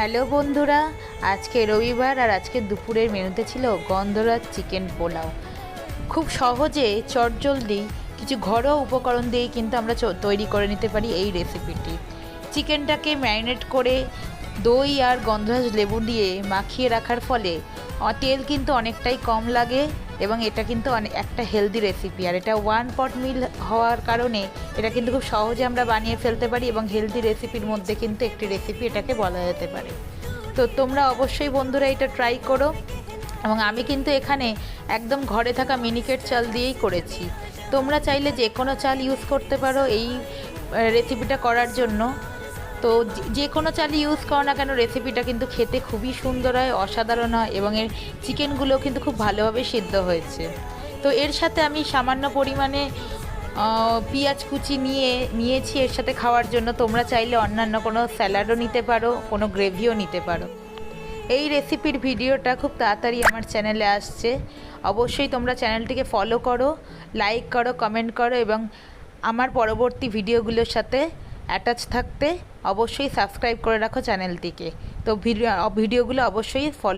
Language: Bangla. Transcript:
হ্যালো বন্ধুরা, আজকে রবিবার আর আজকে দুপুরের মেনুতে ছিল গন্ধরাজ চিকেন পোলাও। খুব সহজে চটজলদি কিছু ঘরোয়া উপকরণ দিয়েই কিন্তু আমরা তৈরি করে নিতে পারি এই রেসিপিটি। চিকেনটাকে ম্যারিনেট করে দই আর গন্ধরাজ লেবু দিয়ে মাখিয়ে রাখার ফলে তেল কিন্তু অনেকটাই কম লাগে এবং এটা কিন্তু একটা হেলদি রেসিপি। আর এটা ওয়ান পট মিল হওয়ার কারণে এটা কিন্তু খুব সহজে আমরা বানিয়ে ফেলতে পারি এবং হেলদি রেসিপির মধ্যে কিন্তু একটি রেসিপি এটাকে বলা যেতে পারে। তো তোমরা অবশ্যই বন্ধুরা এটা ট্রাই করো। এবং আমি কিন্তু এখানে একদম ঘরে থাকা মিনিকেট চাল দিয়েই করেছি। তোমরা চাইলে যে কোনো চাল ইউজ করতে পারো এই রেসিপিটা করার জন্য। তো যে কোনো চাল ইউজ করো না কেন রেসিপিটা কিন্তু খেতে খুবই সুন্দর হয়, অসাধারণ হয় এবং এর চিকেনগুলো কিন্তু খুব ভালোভাবে সিদ্ধ হয়েছে। তো এর সাথে আমি সামান্য পরিমাণে পেঁয়াজ কুচি নিয়েছি এর সাথে খাওয়ার জন্য। তোমরা চাইলে অন্যান্য কোনো স্যালাডও নিতে পারো, কোনো গ্রেভিও নিতে পারো। এই রেসিপির ভিডিওটা খুব তাড়াতাড়ি আমার চ্যানেলে আসছে। অবশ্যই তোমরা চ্যানেলটিকে ফলো করো, লাইক করো, কমেন্ট করো এবং আমার পরবর্তী ভিডিওগুলোর সাথে অ্যাটাচ থাকতে অবশ্যই সাবস্ক্রাইব করে রাখো চ্যানেলটিকে। তো ভিডিওগুলো অবশ্যই ফলো